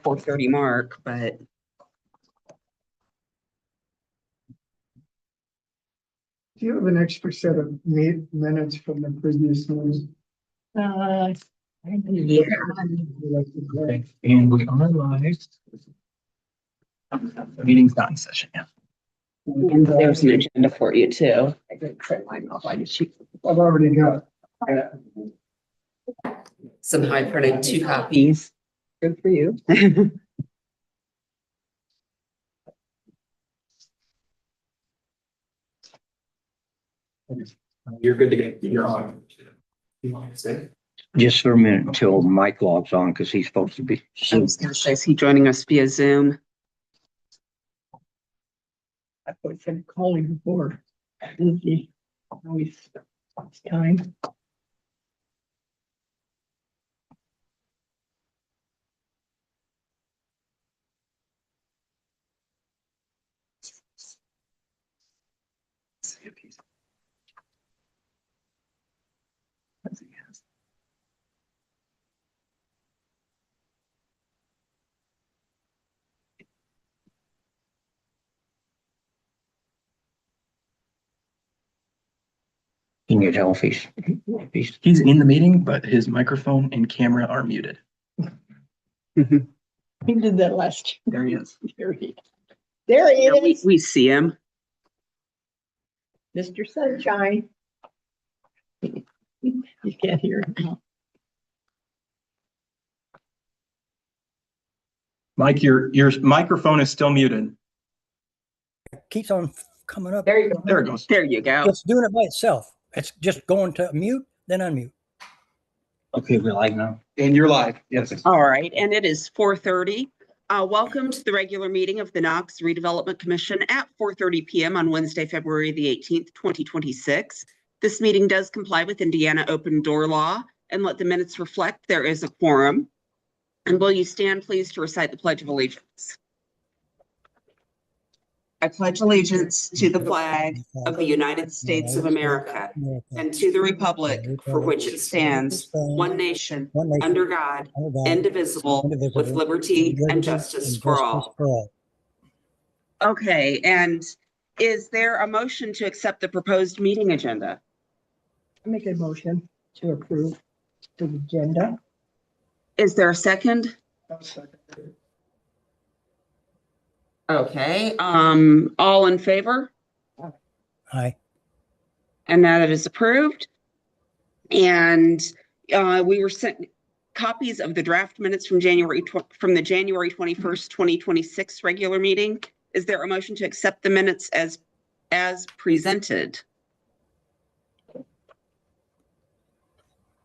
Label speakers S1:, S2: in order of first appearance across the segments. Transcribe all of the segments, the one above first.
S1: 4:30 mark, but
S2: Do you have an extra set of minutes from the previous meeting?
S1: yeah.
S3: Okay, and we are live. The meeting's not in session yet.
S1: And there's an agenda for you too. I didn't print mine off. I just
S2: I've already got.
S1: somehow I printed 2 copies. Good for you.
S3: You're good to get, you're on. You want to say?
S4: Just for a minute until Mike logs on, because he's supposed to be.
S1: I was gonna say, is he joining us via Zoom?
S2: I was gonna call him before. Always time.
S3: See if he's.
S4: Can you tell if he's
S3: He's in the meeting, but his microphone and camera are muted.
S2: He did that last
S3: There he is.
S2: year. There he
S1: Yeah,
S2: is,
S1: we see him.
S2: Mr. Sunshine. You can't hear him.
S3: Mike, your microphone is still muted.
S5: Keeps on coming up.
S1: There you go.
S3: There it goes.
S1: There you go.
S5: It's doing it by itself. It's just going to mute, then unmute.
S4: okay, we like now.
S3: And you're live. Yes.
S1: All right, and it is 4:30. Welcome to the regular meeting of the Knox Redevelopment Commission at 4:30 p.m. on Wednesday, February the 18th, 2026. This meeting does comply with Indiana open door law, and let the minutes reflect there is a quorum. And will you stand, please, to recite the Pledge of Allegiance? I pledge allegiance to the flag of the United States of America and to the republic for which it stands, one nation, under God, indivisible, with liberty and justice for all. Okay, and is there a motion to accept the proposed meeting agenda?
S2: Make a motion to approve the agenda.
S1: Is there a second?
S2: I'll second it.
S1: Okay, all in favor?
S5: Aye.
S1: And that it is approved. And we were sent copies of the draft minutes from the January 21st, 2026 regular meeting. Is there a motion to accept the minutes as presented?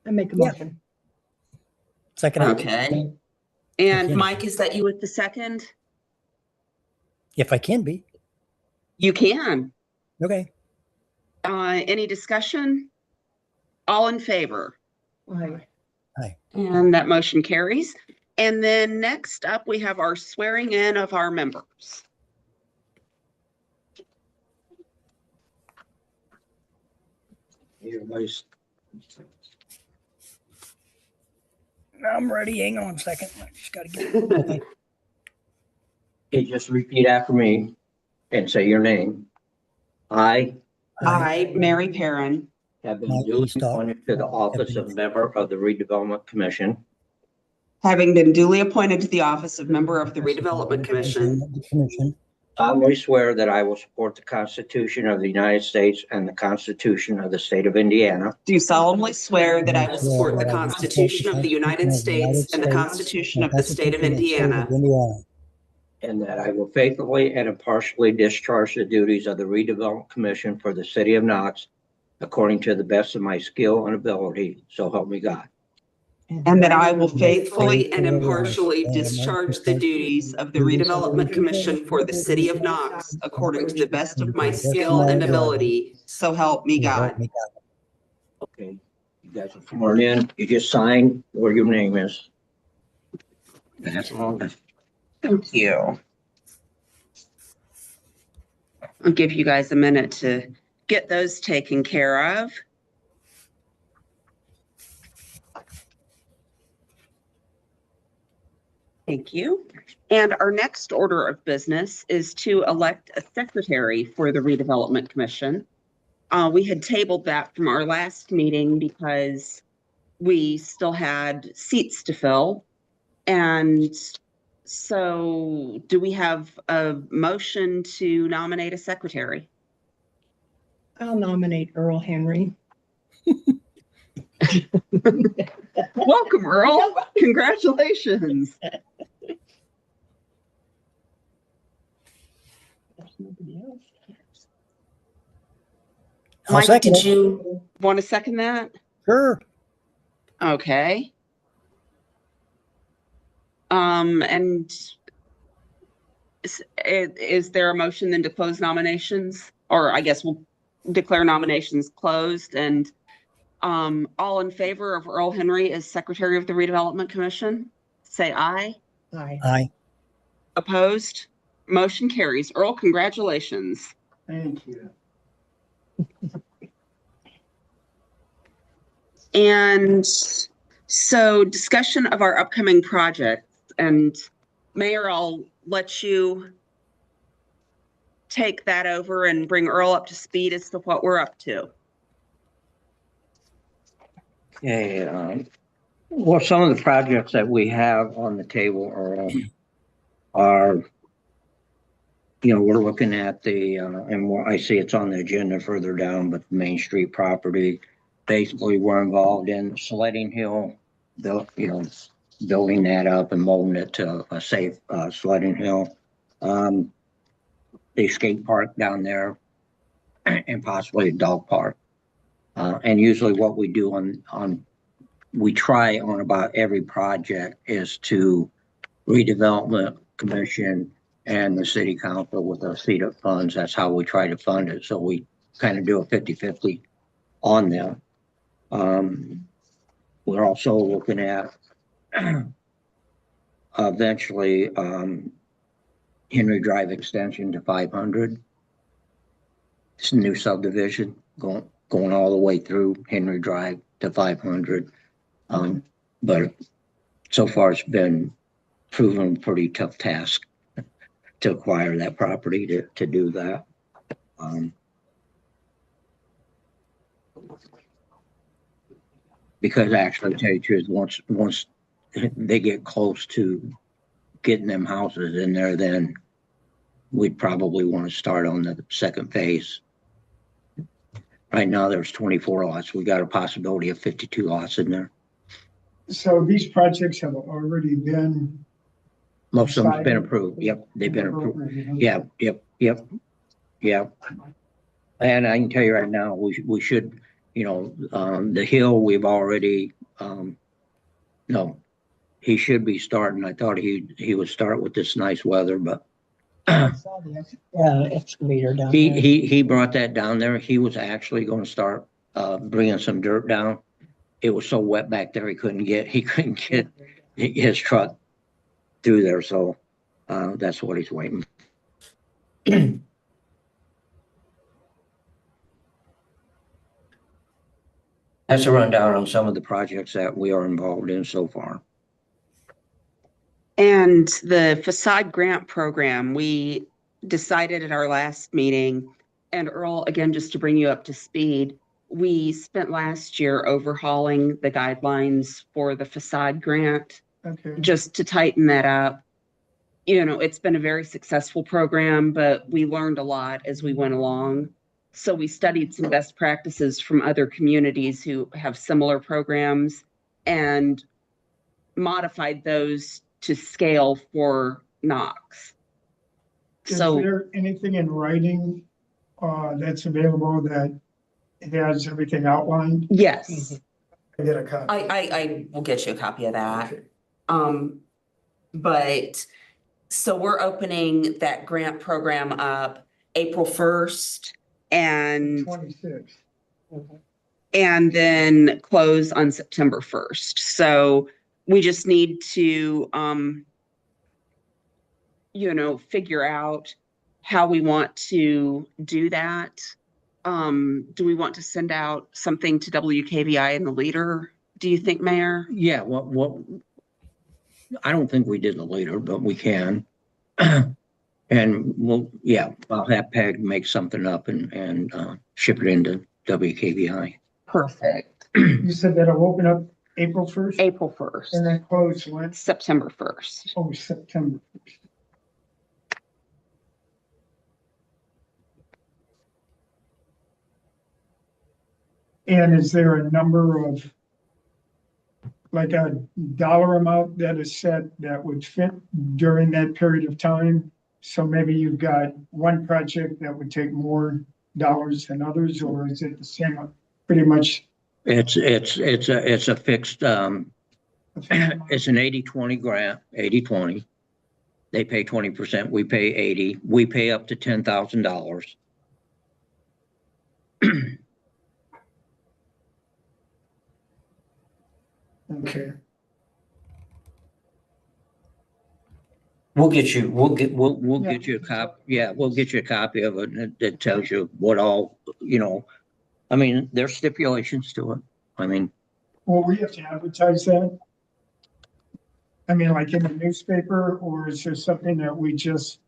S2: I make a
S5: Yeah.
S2: motion.
S5: Second.
S1: Okay. And
S5: Okay.
S1: Mike, is that you with the second?
S5: If I can be.
S1: You can.
S5: Okay.
S1: Any discussion? All in favor?
S2: Aye.
S1: And that motion carries. And then next up, we have our swearing in of our members.
S4: Everybody's.
S5: I'm ready. Hang on a second. I just gotta get it. Okay.
S4: Okay, just repeat after me and say your name. I
S1: I, Mary Perrin,
S4: have been duly appointed to the office of member of the Redevelopment Commission.
S1: having been duly appointed to the office of member of the Redevelopment Commission,
S4: solemnly swear that I will support the Constitution of the United States and the Constitution of the State of Indiana,
S1: do solemnly swear that I will support the Constitution of the United States and the Constitution of the State of Indiana,
S4: and that I will faithfully and impartially discharge the duties of the Redevelopment Commission for the City of Knox according to the best of my skill and ability, so help me God.
S1: and that I will faithfully and impartially discharge the duties of the Redevelopment Commission for the City of Knox according to the best of my skill and ability, so help me God.
S4: Okay, you guys are sworn in. You just sign where your name is. That's all.
S1: Thank you. I'll give you guys a minute to get those taken care of. Thank you. And our next order of business is to elect a secretary for the Redevelopment Commission. We had tabled that from our last meeting because we still had seats to fill. And so do we have a motion to nominate a secretary?
S6: I'll nominate Earl Henry.
S1: Welcome, Earl. Congratulations.
S6: There's nobody else.
S5: I'll
S1: Mike,
S5: second
S1: did
S5: it.
S1: you want to second that?
S5: Sure.
S1: Okay. And is there a motion then to close nominations? Or I guess we'll declare nominations closed, and all in favor of Earl Henry as Secretary of the Redevelopment Commission, say aye.
S6: Aye.
S5: Aye.
S1: Opposed? Motion carries. Earl, congratulations.
S2: Thank you.
S1: And so discussion of our upcoming projects, and Mayor, I'll let you take that over and bring Earl up to speed as to what we're up to.
S4: Okay, well, some of the projects that we have on the table are, we're looking at the, and I see it's on the agenda further down, but the Main Street property. Basically, we're involved in Sledding Hill, building that up and molding it to a safe sledding hill. The skate park down there, and possibly a dog park. And usually what we do we try on about every project is to Redevelopment Commission and the city council with our seat-up funds. That's how we try to fund it. So we kind of do a 50-50 on them. We're also looking at eventually Henry Drive extension to 500. It's a new subdivision going all the way through Henry Drive to 500. But so far it's been proven a pretty tough task to acquire that property to do that. Because actually, to tell you the truth, once they get close to getting them houses in there, then we'd probably want to start on the second phase. Right now, there's 24 lots. We got a possibility of 52 lots in there.
S2: So these projects have already been.
S4: Most of them's been approved. Yep, they've been approved. Yeah, yep. And I can tell you right now, we should, the hill we've already, no, he should be starting. I thought he would start with this nice weather, but
S6: Excavator down there.
S4: he brought that down there. He was actually going to start bringing some dirt down. It was so wet back there he couldn't get his truck through there. So that's what he's waiting. That's a rundown on some of the projects that we are involved in so far.
S1: And the facade grant program, we decided at our last meeting, and Earl, again, just to bring you up to speed, we spent last year overhauling the guidelines for the facade grant,
S2: Okay.
S1: just to tighten that up. It's been a very successful program, but we learned a lot as we went along. So we studied some best practices from other communities who have similar programs and modified those to scale for Knox.
S2: Is
S1: So
S2: there anything in writing that's available that has everything outlined?
S1: yes,
S2: I get a copy.
S1: I will get you a copy of that. But so we're opening that grant program up April 1st and
S2: 26.
S1: then close on September 1st. So we just need to, figure out how we want to do that. Do we want to send out something to WKBI and the Leader? Do you think, Mayor?
S4: Yeah, what I don't think we did it later, but we can. And I'll have Peg make something up and ship it into WKBI.
S1: Perfect.
S2: You said that I'll open up April 1st
S1: April 1st,
S2: and then close when?
S1: September 1st.
S2: Oh, September 1st. And is there a number of, like a dollar amount that is set that would fit during that period of time? So maybe you've got one project that would take more dollars than others, or is it the same, pretty much?
S4: It's a fixed, it's an 80-20 grant, 80-20. They pay 20%, we pay 80, we pay up to $10,000.
S2: Okay,
S4: We'll get you a
S2: Yeah.
S4: copy. Yeah, we'll get you a copy of it that tells you what all, I mean, there's stipulations to it. I mean,
S2: well, we have to advertise that? I mean, like in the newspaper, or is there something that we just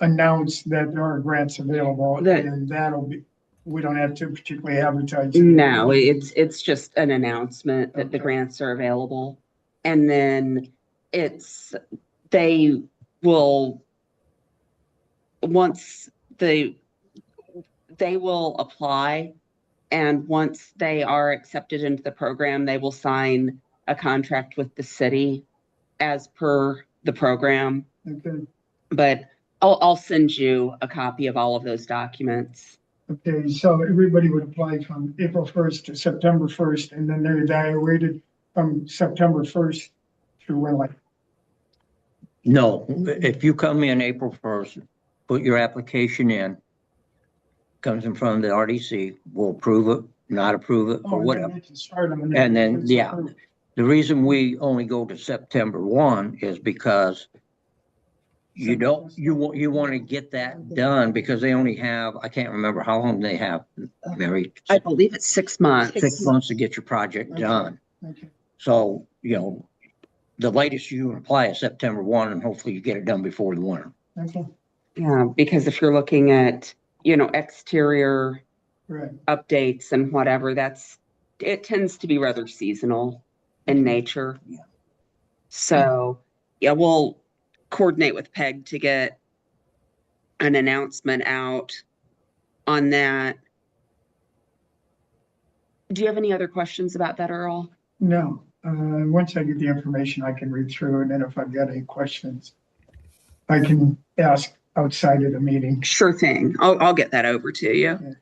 S2: announce that there are grants available
S1: That-
S2: and that'll be, we don't have to particularly advertise? it?
S1: No, it's just an announcement that the
S2: Okay.
S1: grants are available. And then they will, once they will apply, and once they are accepted into the program, they will sign a contract with the city as per the program.
S2: Okay,
S1: But I'll send you a copy of all of those documents.
S2: okay, so everybody would apply from April 1st to September 1st, and then they're evaluated from September 1st through when, like,
S4: no, if you come in April 1st, put your application in, comes in front of the RDC, we'll approve it, not approve it,
S2: oh,
S4: or
S2: and then
S4: whatever.
S2: they can start them.
S4: And then,
S2: it's
S4: yeah,
S2: approved.
S4: the reason we only go to September 1 is because you want to get that done because they only have, I can't remember how long they have, Mary.
S1: I believe it's 6 months.
S4: 6 months to get your project done.
S2: Okay,
S4: So, the latest you can apply is September 1 and hopefully you get it done before the winter.
S2: okay,
S1: Yeah, because if you're looking at, exterior
S2: right,
S1: updates and whatever, it tends to be rather seasonal in nature.
S4: Yeah.
S1: So, yeah, we'll coordinate with Peg to get an announcement out on that. Do you have any other questions about that, Earl?
S2: no, once I get the information, I can read through, and then if I've got any questions, I can ask outside of the meeting.
S1: Sure thing. I'll get that over to you.
S2: Okay.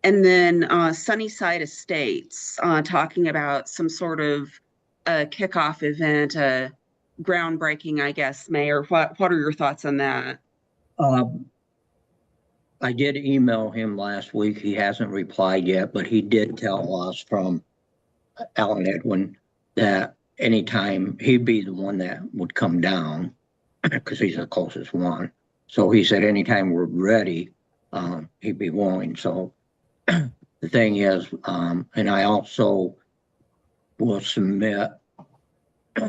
S1: And then Sunnyside Estates, talking about some sort of a kickoff event, a groundbreaking, I guess, Mayor. What are your thoughts on that?
S4: I did email him last week. He hasn't replied yet, but he did tell us from Alan Edwin that anytime he'd be the one that would come down because he's the closest one. So he said anytime we're ready, he'd be willing. So the thing is, and I also will submit,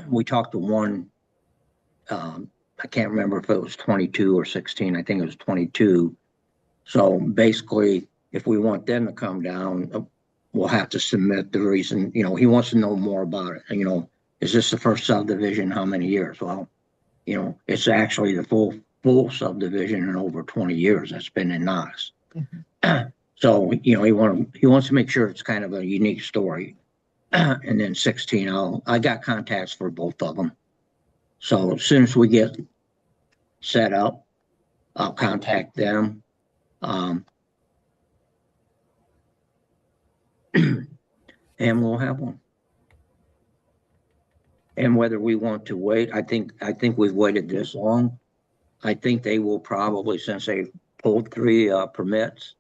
S4: we talked to one, I can't remember if it was 22 or 16. I think it was 22. So basically, if we want them to come down, we'll have to submit the reason, he wants to know more about it. Is this the first subdivision? How many years? Well, it's actually the full subdivision in over 20 years that's been in Knox. Mm-hmm. So, he wants to make sure it's kind of a unique story. And then 16, I got contacts for both of them. So as soon as we get set up, I'll contact them. And we'll have one. And whether we want to wait, I think we've waited this long. I think they will probably, since they pulled 3 permits,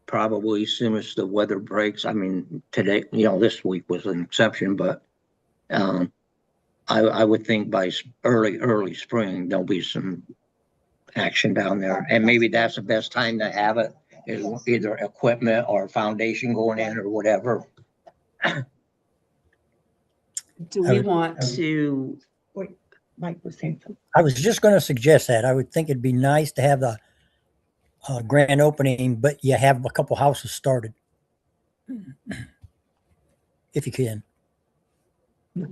S4: probably as soon as the weather breaks. I mean, today, this week was an exception, but I would think by early spring, there'll be some action down there. And maybe that's the best time to have it, is either equipment or foundation going in or whatever.
S1: Do we want to,
S6: Mike was saying something.
S7: I was just going to suggest that. I would think it'd be nice to have the grand opening, but you have a couple houses started. If you can.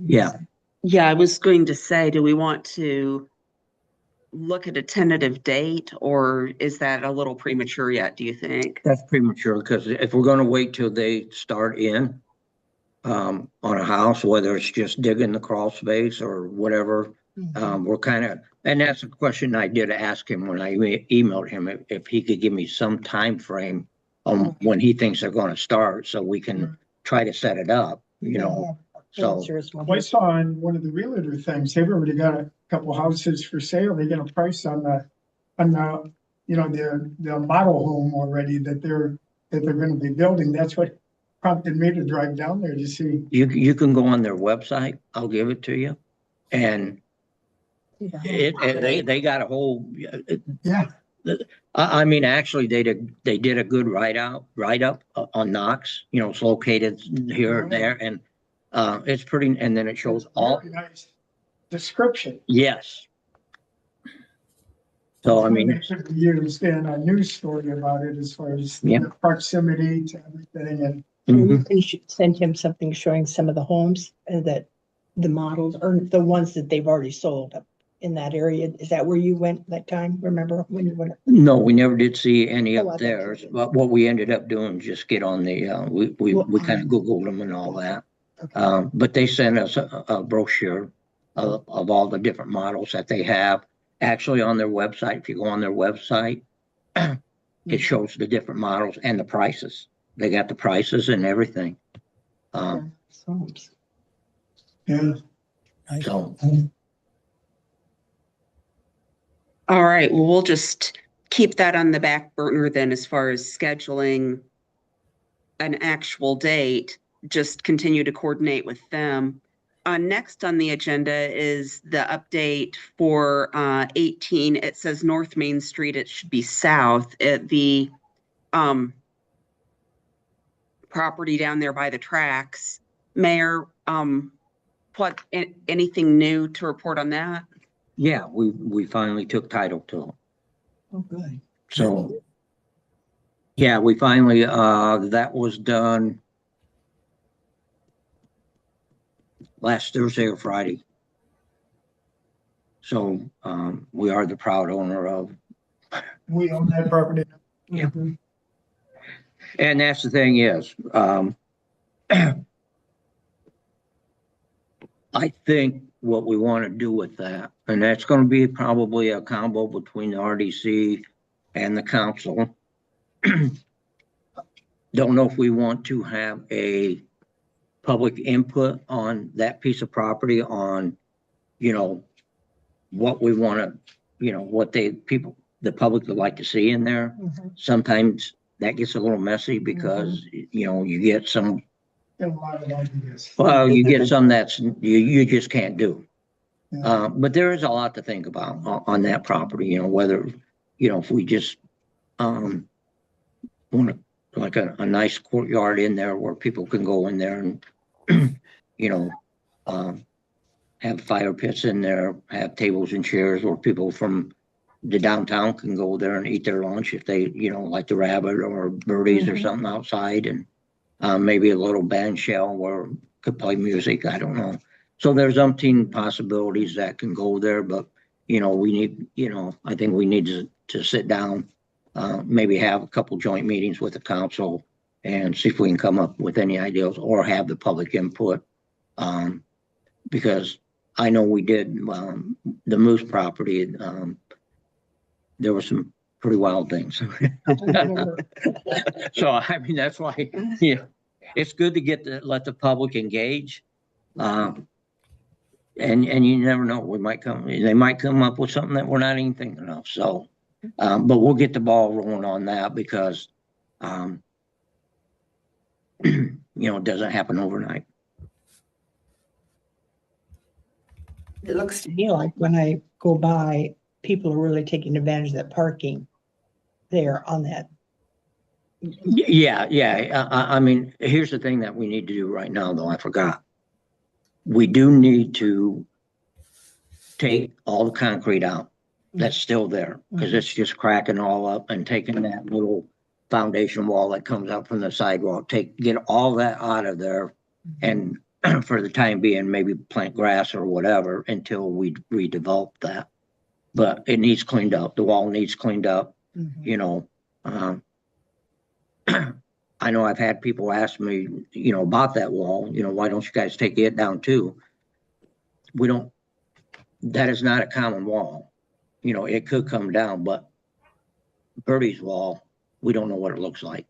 S4: Yeah,
S1: Yeah, I was going to say, do we want to look at a tentative date, or is that a little premature yet, do you think?
S4: that's premature because if we're gonna wait till they start in on a house, whether it's just digging the crawl space or whatever, we're kind of, and that's a question I did ask him when I emailed him, if he could give me some time frame on when he thinks they're gonna start, so we can try to set it up, you know, so.
S2: I saw on one of the realtor things, they've already got a couple houses for sale. They get a price on the, you know, the model home already that they're gonna be building. That's what prompted me to drive down there to see.
S4: You can go on their website, I'll give it to you, and they got a whole,
S2: Yeah,
S4: I mean, actually, they did a good write up on Knox, you know, it's located here or there, and it's pretty, and then it shows all,
S2: very nice description.
S4: yes. So, I mean,
S2: They took years in a news story about it as far as
S4: Yeah.
S2: the proximity to everything and.
S4: mhm.
S6: You should send him something showing some of the homes that the models or the ones that they've already sold up in that area. Is that where you went that time? Remember when you went?
S4: No, we never did see any
S6: Oh, I
S4: of
S6: thought you
S4: theirs,
S6: did.
S4: but what we ended up doing, just get on the, we kind of Googled them and all that.
S6: Okay.
S4: But they sent us a brochure of all the different models that they have. Actually, on their website, if you go on their website, it shows the different models and the prices. They got the prices and everything.
S6: Homes.
S2: Yeah.
S7: Nice.
S4: So,
S1: All right, well, we'll just keep that on the back burner then as far as scheduling an actual date, just continue to coordinate with them. Next on the agenda is the update for 18. It says North Main Street, it should be south at the property down there by the tracks. Mayor, anything new to report on that?
S4: yeah, we finally took title to them.
S6: Oh, good.
S4: So, yeah, we finally, that was done last Thursday or Friday. So, we are the proud owner of,
S2: We own that property.
S4: Yeah.
S6: Mhm.
S4: and that's the thing is, I think what we want to do with that, and that's going to be probably a combo between the RDC and the council. Don't know if we want to have a public input on that piece of property on, you know, what we want to, you know, what the public would like to see in there.
S6: Mhm.
S4: Sometimes that gets a little messy because, you know, you get some,
S2: Got a lot of ideas.
S4: well, you get some that's, you just can't do.
S2: Yeah.
S4: But there is a lot to think about on that property, you know, whether, you know, if we just, want to, like a nice courtyard in there where people can go in there and, you know, have fire pits in there, have tables and chairs where people from the downtown can go there and eat their lunch if they, you know, like the Rabbit or Birdies or something outside, and maybe a little band shell where could play music. I don't know. So there's umpteen possibilities that can go there, but you know, we need, you know, I think we need to sit down, maybe have a couple joint meetings with the council and see if we can come up with any ideas or have the public input. Because I know we did, the Moose property, there were some pretty wild things. So, I mean, that's why, yeah, it's good to let the public engage. And you never know, they might come up with something that we're not even thinking of. So, but we'll get the ball rolling on that because, you know, it doesn't happen overnight.
S6: It looks to me like when I go by, people are really taking advantage of that parking there on that.
S4: Yeah. I mean, here's the thing that we need to do right now, though. I forgot. We do need to take all the concrete out that's still there, because it's just cracking all up, and taking that little foundation wall that comes up from the sidewalk, get all that out of there. And for the time being, maybe plant grass or whatever until we redevelop that. But it needs cleaned up. The wall needs cleaned up, you know. I know I've had people ask me, you know, about that wall, you know, why don't you guys take it down too? That is not a common wall. You know, it could come down, but Birdie's wall, we don't know what it looks like.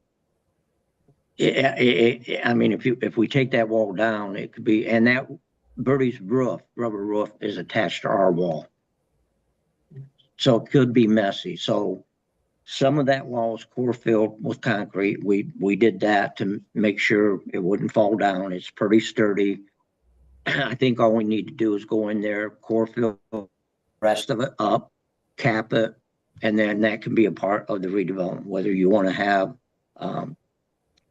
S4: I mean, if we take that wall down, it could be, and that Birdie's roof, rubber roof, is attached to our wall. So it could be messy. So some of that wall is core filled with concrete. We did that to make sure it wouldn't fall down. It's pretty sturdy. I think all we need to do is go in there, core fill the rest of it up, cap it, and then that can be a part of the redevelopment, whether you want to have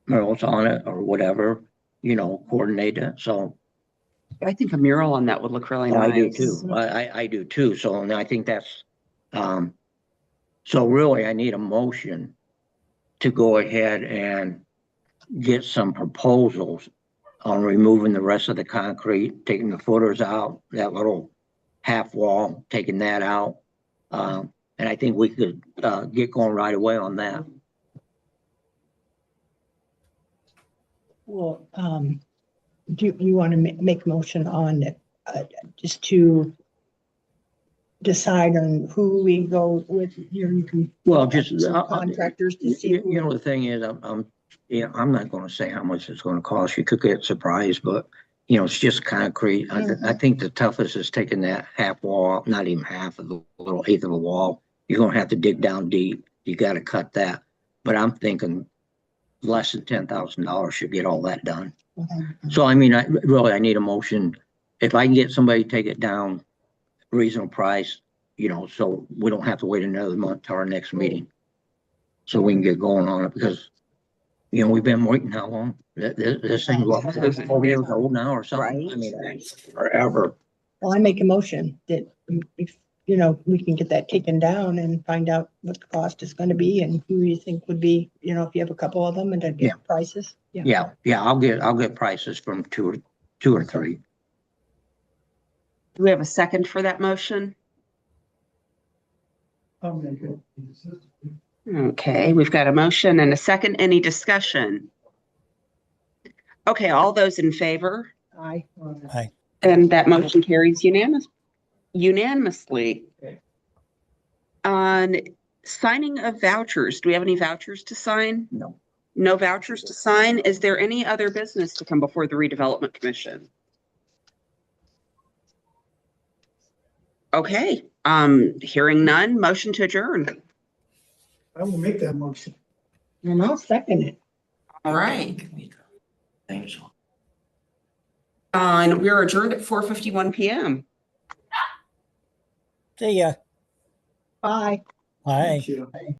S4: murals on it or whatever, you know, coordinate it. So
S1: I think a mural on that would look really nice.
S4: I do too. I do too. So, and I think that's, so really I need a motion to go ahead and get some proposals on removing the rest of the concrete, taking the footers out, that little half wall, taking that out. And I think we could get going right away on that.
S6: Well, do you want to make a motion on it, just to decide on who we go with? You can.
S4: Well, just
S6: contractors to see.
S4: You know, the thing is, I'm not going to say how much it's going to cost. You could get surprised, but you know, it's just concrete. I think the toughest is taking that half wall, not even half of the little eighth of a wall. You're going to have to dig down deep. You got to cut that. But I'm thinking less than $10,000 should get all that done. So, I mean, I need a motion. If I can get somebody to take it down, reasonable price, you know, so we don't have to wait another month to our next meeting. So we can get going on it, because, you know, we've been waiting how long? This thing's what, 4 years old now or something?
S1: Right.
S4: I mean, forever.
S6: Well, I make a motion that if, you know, we can get that taken down and find out what the cost is going to be and who you think would be, you know, if you have a couple of them, and then get prices.
S4: Yeah. I'll get prices from two or three.
S1: Do we have a second for that motion?
S2: I'll make it.
S1: Okay, we've got a motion and a second. Any discussion? Okay, all those in favor?
S6: Aye.
S1: And that motion carries unanimously. On signing of vouchers, do we have any vouchers to sign?
S4: No.
S1: No vouchers to sign. Is there any other business to come before the Redevelopment Commission? Okay, hearing none, motion to adjourn.
S2: I will make that motion.
S6: And I'll second it.
S1: All right. And we're adjourned at 4:51 p.m.
S7: See ya.
S6: Bye.
S7: Bye.
S2: Thank you.